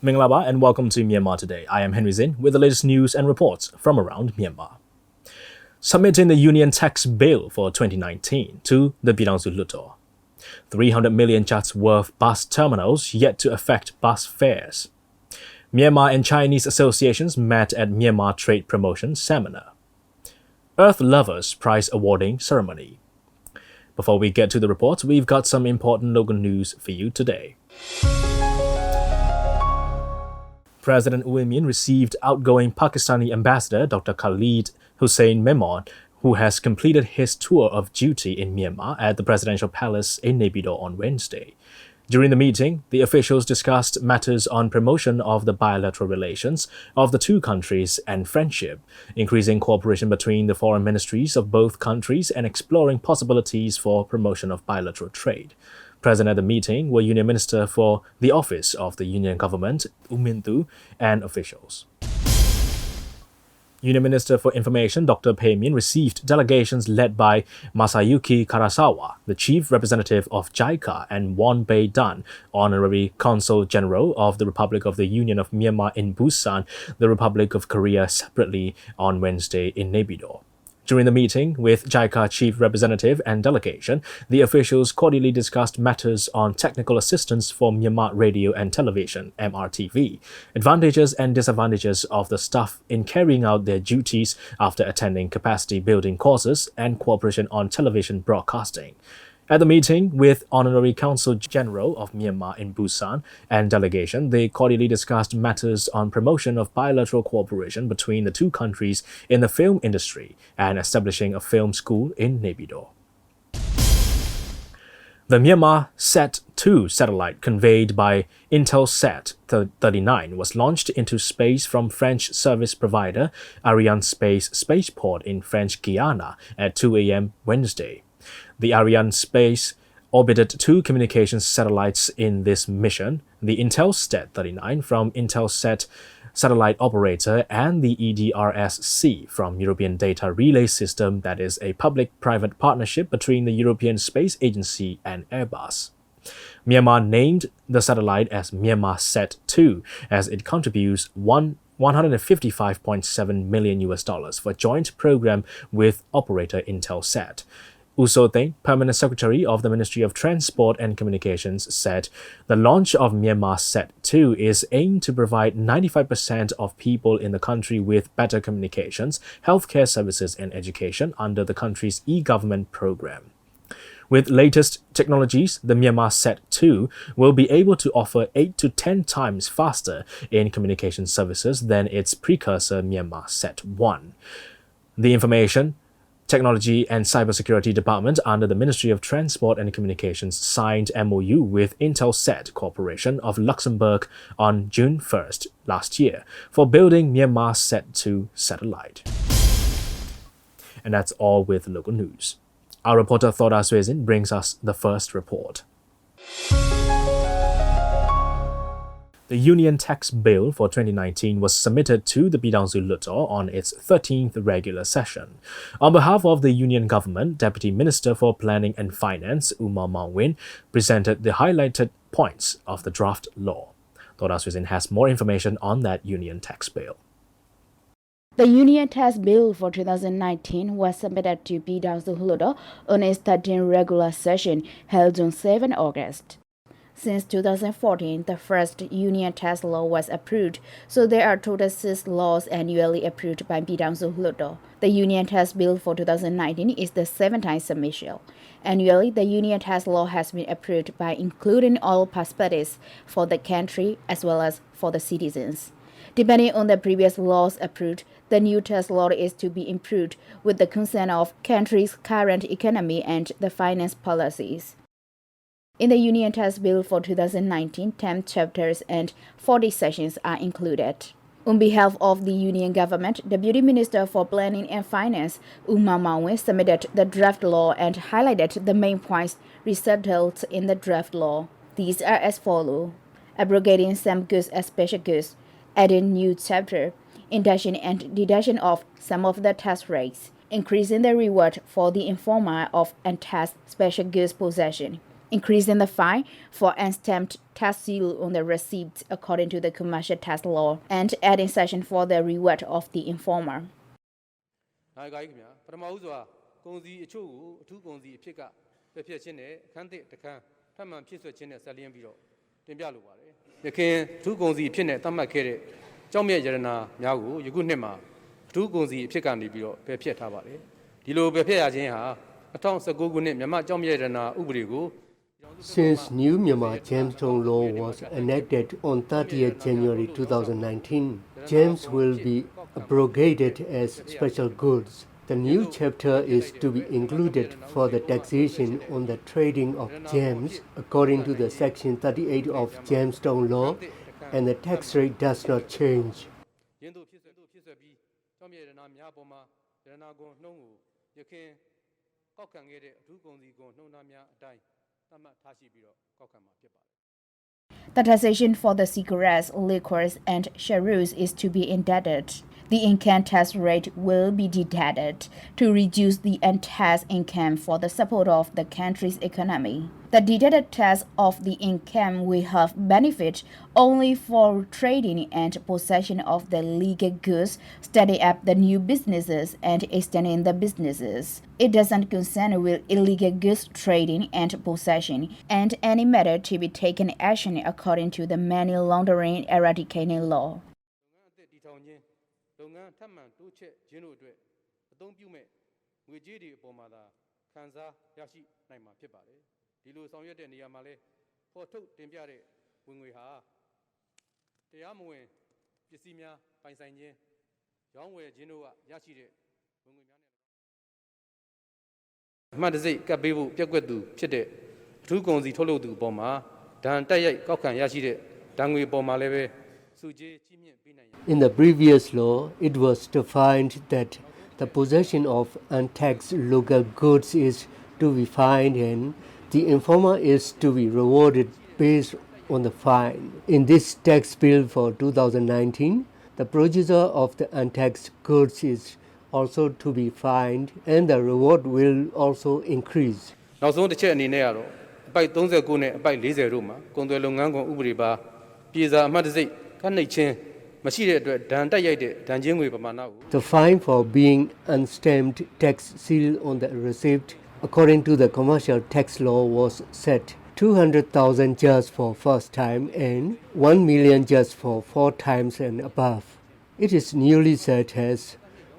Minglaba and welcome to Myanmar Today. I am Henry Zin with the latest news and reports from around Myanmar. Submitting the union tax bill for 2019 to the Pyidaungsu Hluttaw. 300 million kyats worth bus terminals yet to affect bus fares. Myanmar and Chinese associations met at Myanmar Trade Promotion Seminar. Earth Lovers Prize Awarding Ceremony. Before we get to the reports, we've got some important local news for you today. President Win Myint received outgoing Pakistani ambassador Dr. Khalid Hussain Memon, who has completed his tour of duty in Myanmar at the presidential palace in Naypyidaw on Wednesday. During the meeting, the officials discussed matters on promotion of the bilateral relations of the two countries and friendship, increasing cooperation between the foreign ministries of both countries and exploring possibilities for promotion of bilateral trade. Present at the meeting were Union Minister for the Office of the Union Government, Umintu, and officials. Union Minister for Information Dr. Phay Myint received delegations led by Masayuki Karasawa, the Chief Representative of JICA, and Won Bay Dan, Honorary Consul General of the Republic of the Union of Myanmar in Busan, the Republic of Korea separately on Wednesday in Naypyidaw. During the meeting with JICA Chief Representative and delegation, the officials cordially discussed matters on technical assistance for Myanmar Radio and Television (MRTV), advantages and disadvantages of the staff in carrying out their duties after attending capacity-building courses, and cooperation on television broadcasting. At the meeting with Honorary Consul General of Myanmar in Busan and delegation, they cordially discussed matters on promotion of bilateral cooperation between the two countries in the film industry and establishing a film school in Naypyidaw. The Myanmar Set-2 satellite conveyed by Intelsat 39 was launched into space from French service provider Arianespace spaceport in French Guiana at 2 a.m. Wednesday. The Arianespace orbited two communications satellites in this mission, the Intelsat 39 from Intelsat Satellite Operator and the EDRS-C from European Data Relay System, that is a public-private partnership between the European Space Agency and Airbus. Myanmar named the satellite as Myanmar Set-2 as it contributes $155.7 million for joint program with operator Intelsat. Hluttaw, Permanent Secretary of the Ministry of Transport and Communications, said the launch of Myanmar Set-2 is aimed to provide 95% of people in the country with better communications, healthcare services and education under the country's e-government program. With latest technologies, the Myanmar Set-2 will be able to offer 8 to 10 times faster in communication services than its precursor Myanmar Set-1. The Information, Technology and Cybersecurity Department under the Ministry of Transport and Communications signed MOU with Intelsat Corporation of Luxembourg on June 1st last year for building Myanmar Set-2 satellite. And that's all with local news. Our reporter Pyidaungsu Hluttaw brings us the first report. The union tax bill for 2019 was submitted to the Pyidaungsu Hluttaw on its 13th regular session. On behalf of the union government, Deputy Minister for Planning and Finance, Win, presented the highlighted points of the draft law. Pyidaungsu Hluttaw has more information on that union tax bill. The Union Tax Bill for 2019 was submitted to Pyidaungsu Hluttaw on its 13th regular session held on 7 August. Since 2014, the first Union Tax Law was approved, so there are total 6 laws annually approved by Pyidaungsu Hluttaw. The Union Tax Bill for 2019 is the 7th submission. Annually, the Union Tax Law has been approved by including all perspectives for the country as well as for the citizens. Depending on the previous laws approved, the new tax law is to be improved with the consent of country's current economy and the finance policies. In the Union Tax Bill for 2019, 10 chapters and 40 sections are included. On behalf of the Union Government, Deputy Minister for Planning and Finance, Win, submitted the draft law and highlighted the main points resettled in the draft law. These are as follows: abrogating some goods as special goods, adding new chapter, induction and deduction of some of the tax rates, increasing the reward for the informer of untaxed special goods possession, increasing the fine for unstamped tax seal on the receipt according to the commercial tax law, and adding section for the reward of the informer. Since new Myanmar Gemstone law was enacted on 30th January 2019, gems will be abrogated as special goods. The new chapter is to be included for the taxation on the trading of gems according to the Section 38 of Gemstone law, and the tax rate does not change. The taxation for the cigarettes, liquors, and cherries is to be indebted. The income tax rate will be deducted to reduce the untaxed income for the support of the country's economy. The deducted tax of the income will have benefit only for trading and possession of the legal goods, starting up the new businesses and extending the businesses. It doesn't concern with illegal goods trading and possession, and any matter to be taken action according to the money laundering eradicating law. In the previous law, it was defined that the possession of untaxed local goods is to be fined and the informer is to be rewarded based on the fine. In this tax bill for 2019, the producer of the untaxed goods is also to be fined and the reward will also increase. The fine for being unstamped tax seal on the receipt according to the commercial tax law was set 200,000 just for first time and 1 million just for 4 times and above. It is newly set as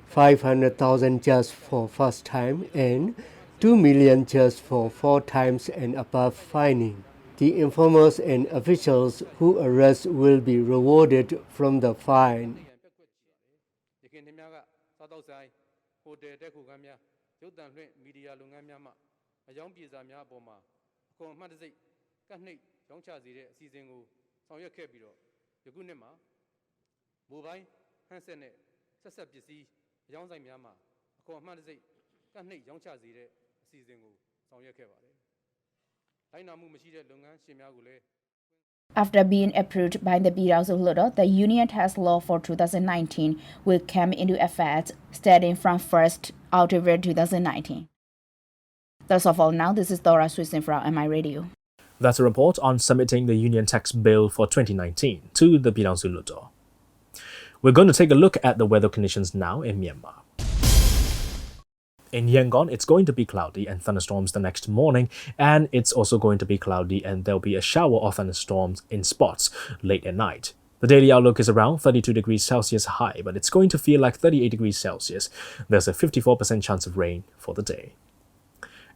500,000 just for first time and 2 million just for 4 times and above fining. The informers and officials who arrest will be rewarded from the fine. After being approved by the Pyidaungsu Hluttaw, the Union Tax Law for 2019 will come into effect starting from 1st October 2019. That's all for now. This is Dora Swissing from MI Radio. That's a report on submitting the Union Tax Bill for 2019 to the Pyidaungsu Hluttaw. We're going to take a look at the weather conditions now in Myanmar. In Yangon, it's going to be cloudy and thunderstorms the next morning, and it's also going to be cloudy and there'll be a shower of thunderstorms in spots late at night. The daily outlook is around 32 degrees Celsius high, but it's going to feel like 38 degrees Celsius. There's a 54% chance of rain for the day.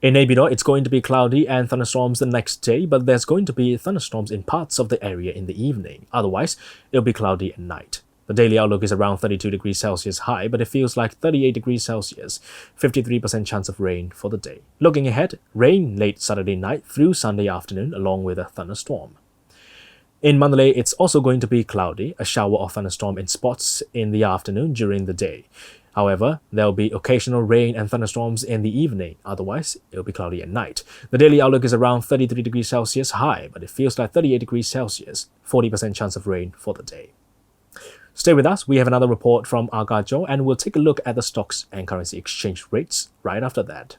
In Naypyidaw, it's going to be cloudy and thunderstorms the next day, but there's going to be thunderstorms in parts of the area in the evening. Otherwise, it'll be cloudy at night. The daily outlook is around 32 degrees Celsius high, but it feels like 38 degrees Celsius, 53% chance of rain for the day. Looking ahead, rain late Saturday night through Sunday afternoon along with a thunderstorm. In Mandalay, it's also going to be cloudy, a shower of thunderstorm in spots in the afternoon during the day. However, there'll be occasional rain and thunderstorms in the evening. Otherwise, it'll be cloudy at night. The daily outlook is around 33 degrees Celsius high, but it feels like 38 degrees Celsius, 40% chance of rain for the day. Stay with us. We have another report from Agajo, and we'll take a look at the stocks and currency exchange rates right after that.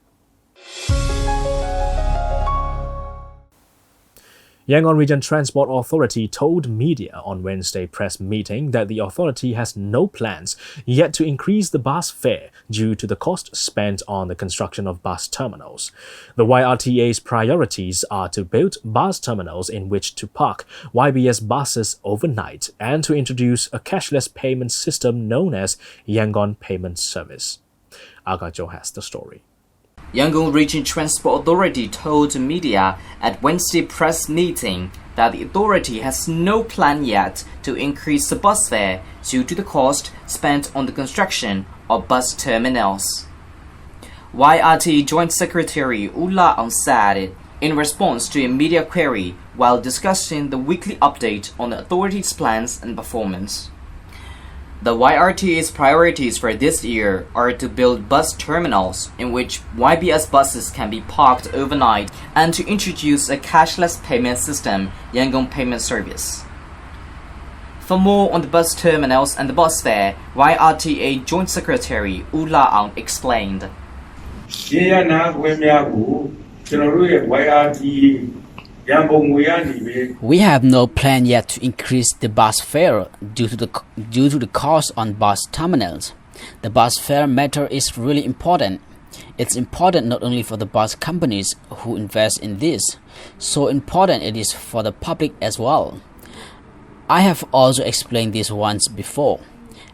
Yangon Region Transport Authority told media on Wednesday press meeting that the authority has no plans yet to increase the bus fare due to the cost spent on the construction of bus terminals. The YRTA's priorities are to build bus terminals in which to park YBS buses overnight and to introduce a cashless payment system known as Yangon Payment Service. Agajo has the story. Yangon Region Transport Authority told the media at Wednesday press meeting that the authority has no plan yet to increase the bus fare due to the cost spent on the construction of bus terminals. YRT Joint Secretary Hluttaw said it in response to a media query while discussing the weekly update on the authority's plans and performance. The YRTA's priorities for this year are to build bus terminals in which YBS buses can be parked overnight and to introduce a cashless payment system, Yangon Payment Service. For more on the bus terminals and the bus fare, YRTA Joint Secretary Hluttaw explained. We have no plan yet to increase the bus fare due to the cost on bus terminals. The bus fare matter is really important. It's important not only for the bus companies who invest in this, so important it is for the public as well. I have also explained this once before.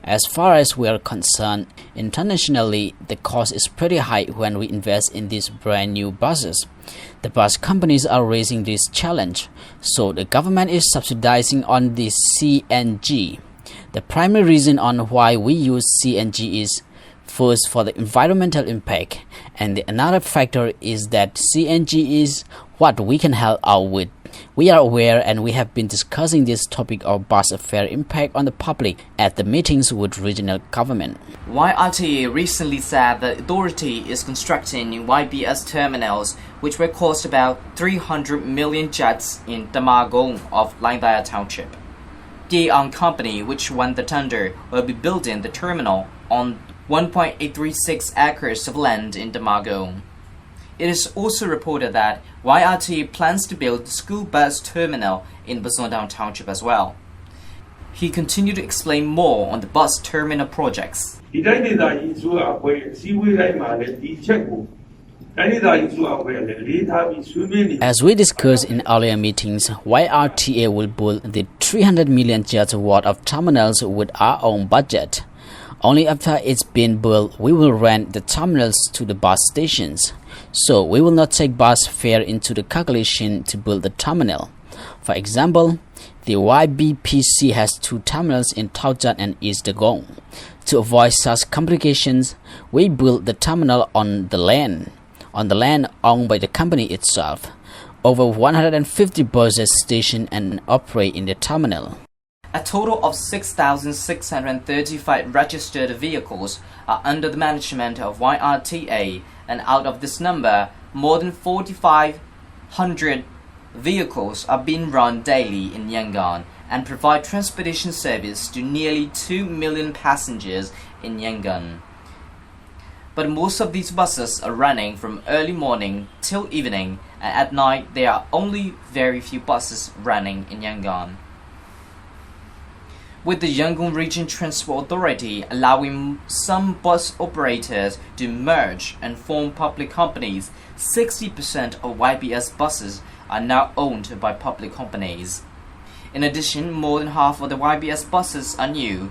As far as we are concerned, internationally, the cost is pretty high when we invest in these brand new buses. The bus companies are raising this challenge, so the government is subsidizing on the CNG. The primary reason on why we use CNG is first for the environmental impact, and another factor is that CNG is what we can help out with. We are aware and we have been discussing this topic of bus fare impact on the public at the meetings with regional government. YRTA recently said the authority is constructing YBS terminals which will cost about 300 million jets in Damagong of Langdaya Township. Pyidaungsu Company, which won the tender, will be building the terminal on 1.836 acres of land in Damagong. It is also reported that YRT plans to build the school bus terminal in Basondang Township as well. He continued to explain more on the bus terminal projects. As we discussed in earlier meetings, YRTA will build the 300 million jets worth of terminals with our own budget. Only after it's been built, we will rent the terminals to the bus stations. So we will not take bus fare into the calculation to build the terminal. For example, the YBPC has 2 terminals in Taojan and East Dagong. To avoid such complications, we built the terminal on the land owned by the company itself. Over 150 buses station and operate in the terminal. A total of 6,635 registered vehicles are under the management of YRTA, and out of this number, more than 4,500 vehicles are being run daily in Yangon and provide transportation service to nearly 2 million passengers in Yangon. But most of these buses are running from early morning till evening, and at night there are only very few buses running in Yangon. With the Yangon Region Transport Authority allowing some bus operators to merge and form public companies, 60% of YBS buses are now owned by public companies. In addition, more than half of the YBS buses are new.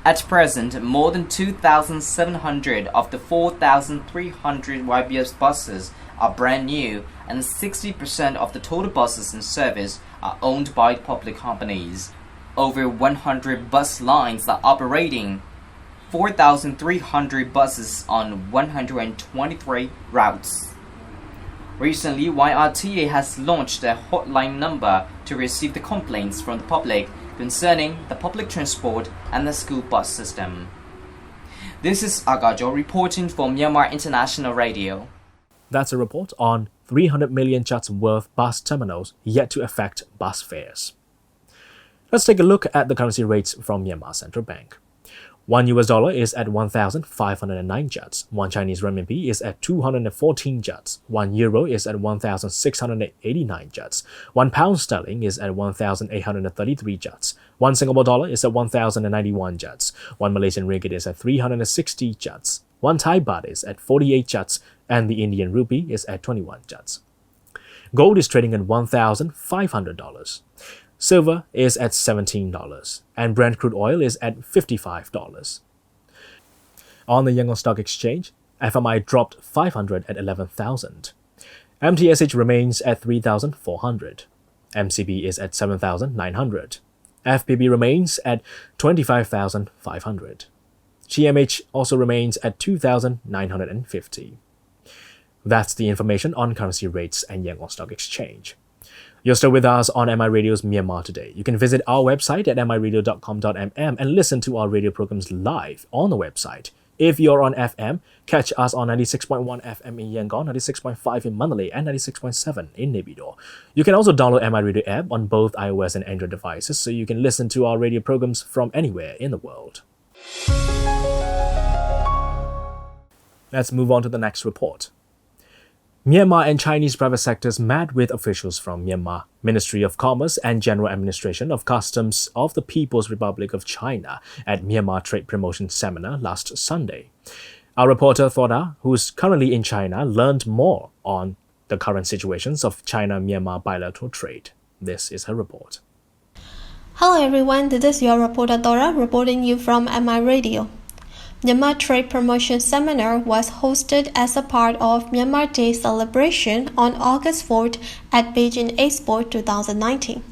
At present, more than 2,700 of the 4,300 YBS buses are brand new, and 60% of the total buses in service are owned by public companies. Over 100 bus lines are operating, 4,300 buses on 123 routes. Recently, YRTA has launched a hotline number to receive the complaints from the public concerning the public transport and the school bus system. This is Agajo reporting for Myanmar International Radio. That's a report on 300 million kyats worth bus terminals yet to affect bus fares. Let's take a look at the currency rates from Myanmar Central Bank. $1 is at 1,509 kyats. 1 Chinese renminbi is at 214 kyats. 1 euro is at 1,689 kyats. 1 pound sterling is at 1,833 kyats. 1 Singapore dollar is at 1,091 kyats. 1 Malaysian ringgit is at 360 kyats. 1 Thai baht is at 48 kyats, and the Indian rupee is at 21 kyats. Gold is trading at $1,500. Silver is at $17, and Brent crude oil is at $55. On the Yangon Stock Exchange, FMI dropped 500 at 11,000. MTSH remains at 3,400. MCB is at 7,900. FPB remains at 25,500. GMH also remains at 2,950. That's the information on currency rates and Yangon Stock Exchange. You're still with us on MI Radio's Myanmar Today. You can visit our website at miradio.com.mm and listen to our radio programs live on the website. If you're on FM, catch us on 96.1 FM in Yangon, 96.5 in Mandalay, and 96.7 in Naypyidaw. You can also download MI Radio app on both iOS and Android devices so you can listen to our radio programs from anywhere in the world. Let's move on to the next report. Myanmar and Chinese private sectors met with officials from Myanmar, Ministry of Commerce and General Administration of Customs of the People's Republic of China at Myanmar Trade Promotion Seminar last Sunday. Our reporter Thoda, who's currently in China, learned more on the current situations of China-Myanmar bilateral trade. This is her report. Hello everyone, this is your reporter Dora reporting you from MI Radio. Myanmar Trade Promotion Seminar was hosted as a part of Myanmar Day celebration on August 4th at Beijing Expo 2019.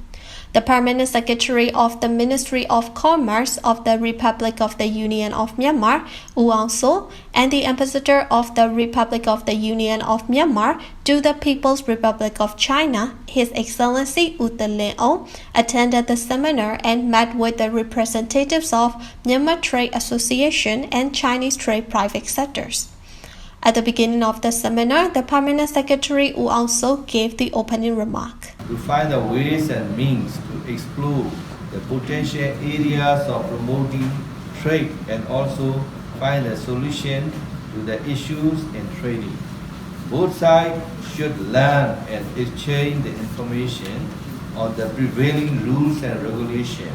The Permanent Secretary of the Ministry of Commerce of the Republic of the Union of Myanmar, Pyidaungsu, and the Ambassador of the Republic of the Union of Myanmar to the People's Republic of China, His Excellency Hluttaw, attended the seminar and met with the representatives of Myanmar Trade Association and Chinese trade private sectors. At the beginning of the seminar, the Permanent Secretary Pyidaungsu gave the opening remark. To find the ways and means to explore the potential areas of promoting trade and also find a solution to the issues in trading. Both sides should learn and exchange the information on the prevailing rules and regulations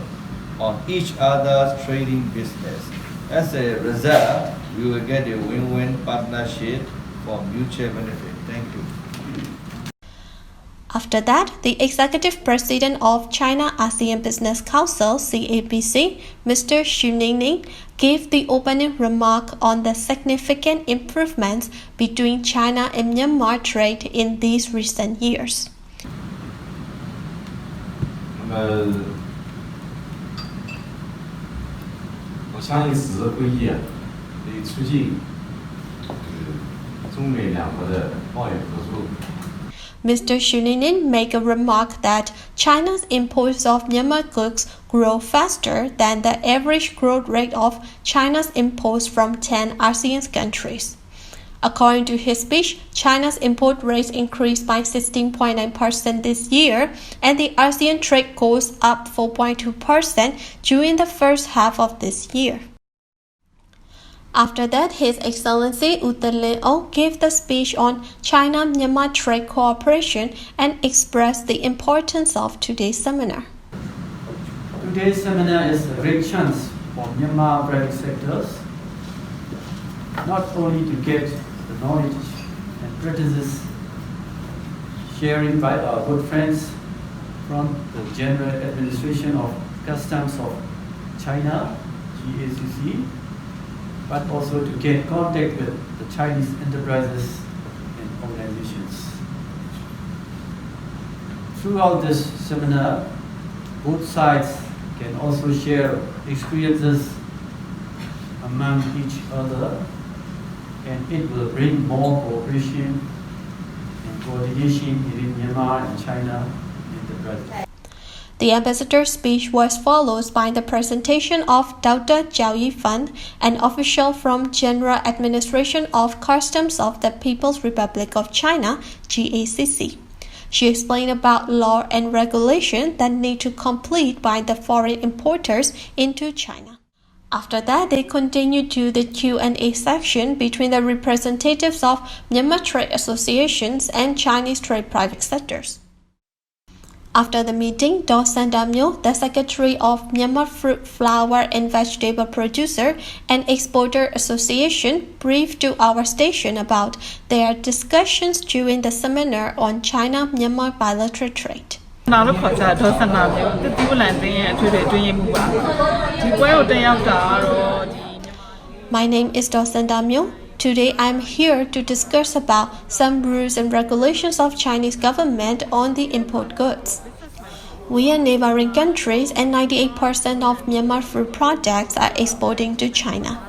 on each other's trading business. As a result, we will get a win-win partnership for mutual benefit. Thank you. After that, the Executive President of China ASEAN Business Council, CABC, Mr. Xu Ningning, gave the opening remark on the significant improvements between China and Myanmar trade in these recent years. Mr. Xu Ningning made a remark that China's imports of Myanmar goods grow faster than the average growth rate of China's imports from 10 ASEAN countries. According to his speech, China's import rates increased by 16.9% this year, and the ASEAN trade goes up 4.2% during the first half of this year. After that, His Excellency Hluttaw gave the speech on China-Myanmar trade cooperation and expressed the importance of today's seminar. Today's seminar is a great chance for Myanmar private sectors not only to get the knowledge and practices sharing by our good friends from the General Administration of Customs of China, GACC, but also to get contact with the Chinese enterprises and organizations. Throughout this seminar, both sides can also share experiences among each other, and it will bring more cooperation and coordination between Myanmar and China enterprises. The ambassador's speech was followed by the presentation of Dr. Zhao Yifan, an official from General Administration of Customs of the People's Republic of China, GACC. She explained about law and regulation that need to complete by the foreign importers into China. After that, they continued to the Q&A section between the representatives of Myanmar trade associations and Chinese trade private sectors. After the meeting, Do Sandamyo, the secretary of Myanmar Fruit, Flower and Vegetable Producer and Exporter Association, briefed to our station about their discussions during the seminar on China-Myanmar bilateral trade. My name is Do Sandamyo. Today I'm here to discuss about some rules and regulations of Chinese government on the import goods. We are neighboring countries and 98% of Myanmar fruit products are exporting to China.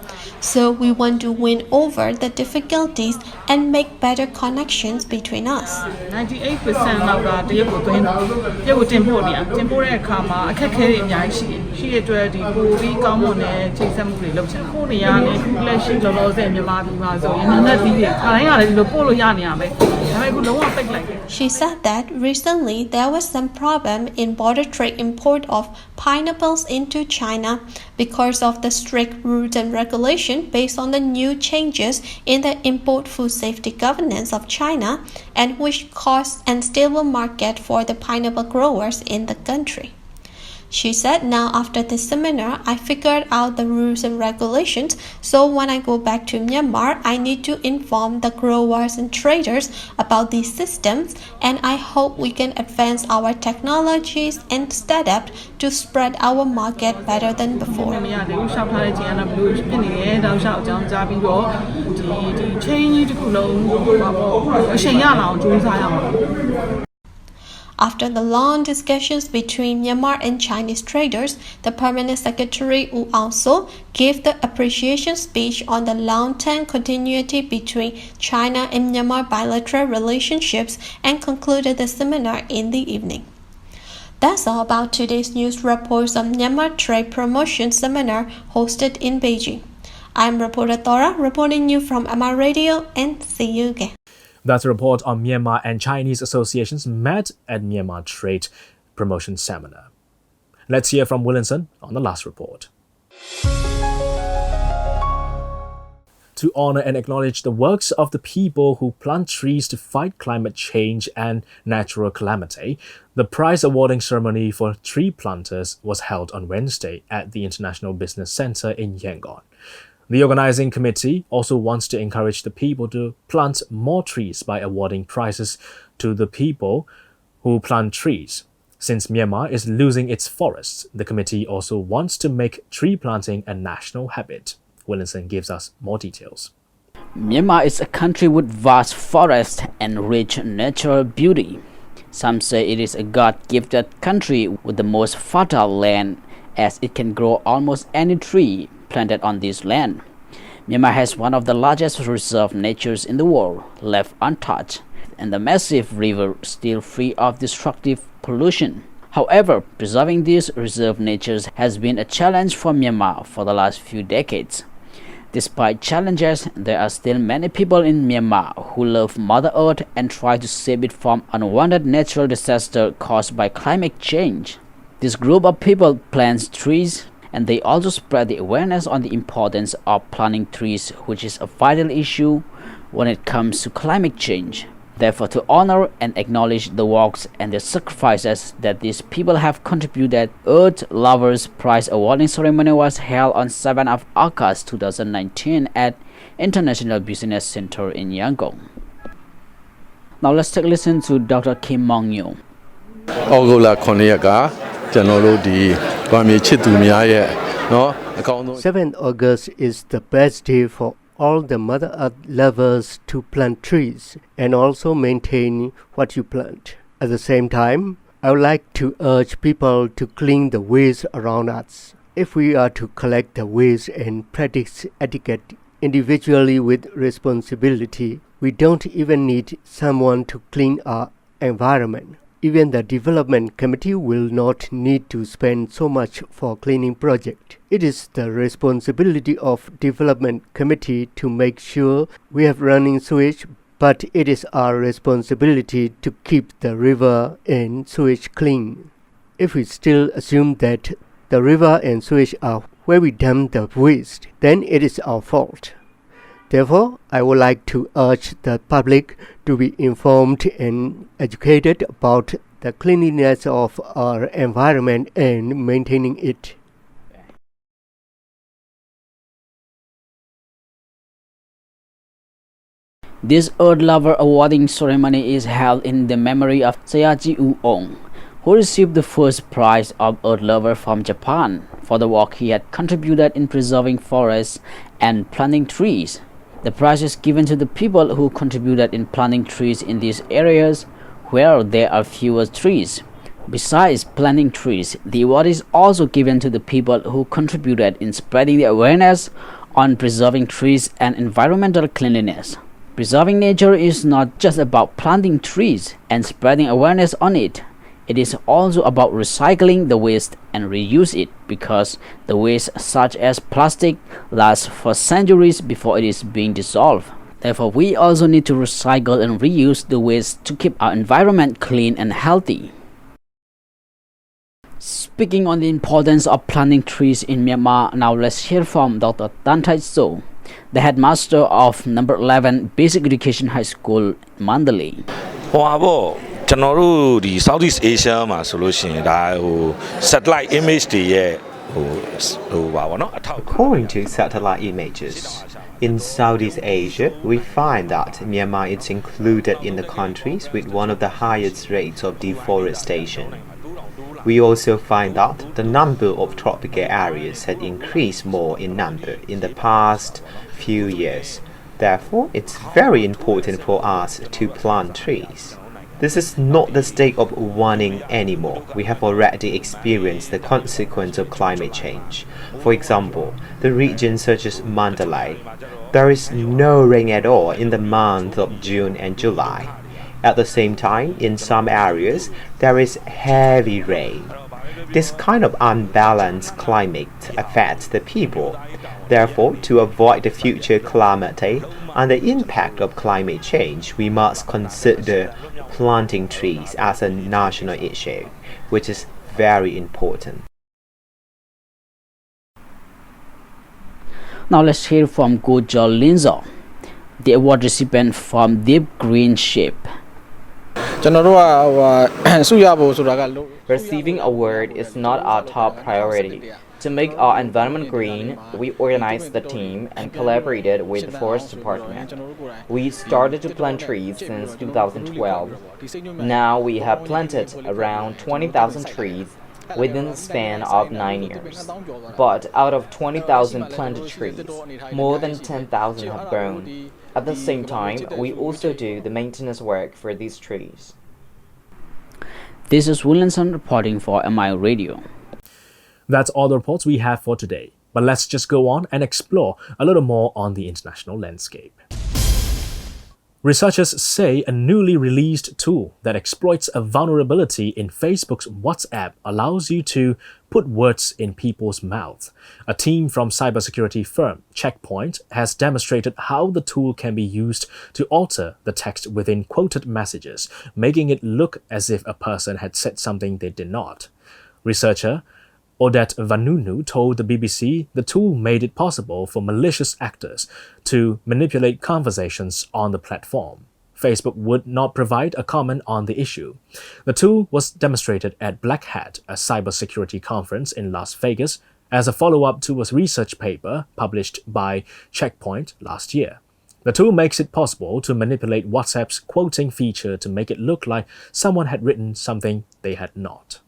So we want to win over the difficulties and make better connections between us. 98% လောက်ကတရုတ်ကိုသွင်းတာတရုတ်ကိုတင်ပို့နေတာတင်ပို့တဲ့အခါမှာအခက်အခဲတွေအများကြီးရှိတဲ့အတွက်ဒီပိုပြီးကောင်းမွန်တဲ့ချိတ်ဆက်မှုတွေလုပ်ချင်ပို့နေရတဲ့ခုလက်ရှိလောလောဆယ်မြန်မာပြည်မှာဆိုရင်နာသီးတွေခါတိုင်းကလည်းဒီလိုပို့လို့ရနေရမယ်ဒါပေမဲ့အခုလုံးဝပိတ်လိုက်တယ် She said that recently there was some problem in border trade import of pineapples into China because of the strict rules and regulations based on the new changes in the import food safety governance of China and which caused unstable market for the pineapple growers in the country. She said now after this seminar, I figured out the rules and regulations, so when I go back to Myanmar, I need to inform the growers and traders about these systems, and I hope we can advance our technologies and start up to spread our market better than before. After the long discussions between Myanmar and Chinese traders, the Permanent Secretary Wu also gave the appreciation speech on the long-term continuity between China and Myanmar bilateral relationships and concluded the seminar in the evening. That's all about today's news reports on Myanmar Trade Promotion Seminar hosted in Beijing. I'm reporter Thora reporting you from Myanmar Radio, and see you again. That's a report on Myanmar and Chinese associations met at Myanmar Trade Promotion Seminar. Let's hear from Williamson on the last report. To honor and acknowledge the works of the people who plant trees to fight climate change and natural calamity, the prize awarding ceremony for tree planters was held on Wednesday at the International Business Center in Yangon. The organizing committee also wants to encourage the people to plant more trees by awarding prizes to the people who plant trees. Since Myanmar is losing its forests, the committee also wants to make tree planting a national habit. Williamson gives us more details. Myanmar is a country with vast forests and rich natural beauty. Some say it is a God-gifted country with the most fertile land, as it can grow almost any tree planted on this land. Myanmar has one of the largest reserve natures in the world, left untouched, and the massive river still free of destructive pollution. However, preserving these reserve natures has been a challenge for Myanmar for the last few decades. Despite challenges, there are still many people in Myanmar who love Mother Earth and try to save it from unwanted natural disaster caused by climate change. This group of people plants trees, and they also spread the awareness on the importance of planting trees, which is a vital issue when it comes to climate change. Therefore, to honor and acknowledge the works and the sacrifices that these people have contributed, Earth Lovers Prize awarding ceremony was held on 7th of August 2019 at International Business Center in Yangon. Now let's take a listen to Dr. Kim Mong-yu. 7th August is the best day for all the Mother Earth lovers to plant trees and also maintain what you plant. At the same time, I would like to urge people to clean the waste around us. If we are to collect the waste and practice etiquette individually with responsibility, we don't even need someone to clean our environment. Even the development committee will not need to spend so much for cleaning project. It is the responsibility of development committee to make sure we have running sewage, but it is our responsibility to keep the river and sewage clean. If we still assume that the river and sewage are where we dump the waste, then it is our fault. Therefore, I would like to urge the public to be informed and educated about the cleanliness of our environment and maintaining it. This Earth Lover awarding ceremony is held in the memory of Sayaji Uong, who received the first prize of Earth Lover from Japan for the work he had contributed in preserving forests and planting trees. The prize is given to the people who contributed in planting trees in these areas where there are fewer trees. Besides planting trees, the award is also given to the people who contributed in spreading the awareness on preserving trees and environmental cleanliness. Preserving nature is not just about planting trees and spreading awareness on it. It is also about recycling the waste and reuse it, because the waste such as plastic lasts for centuries before it is being dissolved. Therefore, we also need to recycle and reuse the waste to keep our environment clean and healthy. Speaking on the importance of planting trees in Myanmar, now let's hear from Dr. Tan Thai So, the headmaster of number 11 Basic Education High School, Mandalay. ကျွန်တော်တို့ဒီ Southeast Asia မှာဆိုလို့ရှိရင်ဒါဟို satellite image တွေရဲ့ဟိုပါဗောနော် According to satellite images, in Southeast Asia, we find that Myanmar is included in the countries with one of the highest rates of deforestation. We also find that the number of tropical areas has increased more in number in the past few years. Therefore, it's very important for us to plant trees. This is not the state of warning anymore. We have already experienced the consequence of climate change. For example, the regions such as Mandalay, there is no rain at all in the month of June and July. At the same time, in some areas, there is heavy rain. This kind of unbalanced climate affects the people. Therefore, to avoid the future calamity and the impact of climate change, we must consider planting trees as a national issue, which is very important. Now let's hear from Gojal Linzo, the award recipient from Deep Green Ship. Receiving a award is not our top priority. To make our environment green, we organized the team and collaborated with the Forest Department. We started to plant trees since 2012. Now we have planted around 20,000 trees within the span of 9 years. But out of 20,000 planted trees, more than 10,000 have grown. At the same time, we also do the maintenance work for these trees. This is Williamson reporting for MI Radio. That's all the reports we have for today. But let's just go on and explore a little more on the international landscape. Researchers say a newly released tool that exploits a vulnerability in Facebook's WhatsApp allows you to put words in people's mouths. A team from cybersecurity firm Checkpoint has demonstrated how the tool can be used to alter the text within quoted messages, making it look as if a person had said something they did not. Researcher Odette Vanunu told the BBC the tool made it possible for malicious actors to manipulate conversations on the platform. Facebook would not provide a comment on the issue. The tool was demonstrated at Black Hat, a cybersecurity conference in Las Vegas, as a follow-up to a research paper published by Checkpoint last year. The tool makes it possible to manipulate WhatsApp's quoting feature to make it look like someone had written something they had not.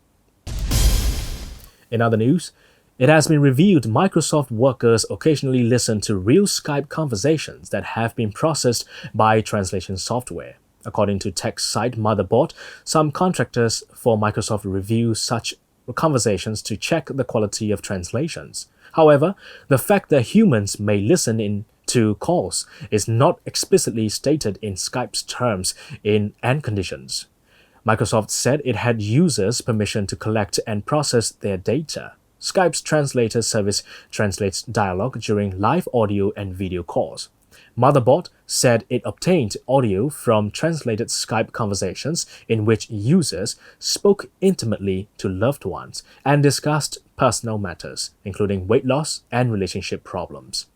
In other news, it has been revealed Microsoft workers occasionally listen to real Skype conversations that have been processed by translation software. According to tech site Motherboard, some contractors for Microsoft review such conversations to check the quality of translations. However, the fact that humans may listen in to calls is not explicitly stated in Skype's terms and conditions. Microsoft said it had users' permission to collect and process their data. Skype's translator service translates dialogue during live audio and video calls. Motherboard said it obtained audio from translated Skype conversations in which users spoke intimately to loved ones and discussed personal matters, including weight loss and relationship problems.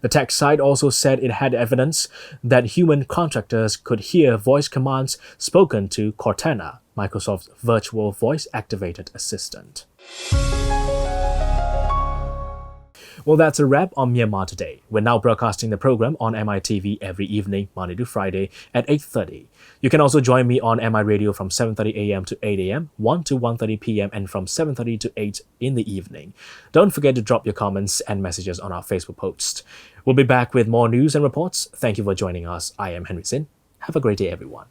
The tech site also said it had evidence that human contractors could hear voice commands spoken to Cortana, Microsoft's virtual voice-activated assistant. Well, that's a wrap on Myanmar Today. We're now broadcasting the program on MITV every evening, Monday to Friday at 8:30. You can also join me on MI Radio from 7:30 a.m. to 8 a.m., 1 to 1:30 p.m., and from 7:30 to 8 in the evening. Don't forget to drop your comments and messages on our Facebook post. We'll be back with more news and reports. Thank you for joining us. I am Henry Zin. Have a great day, everyone.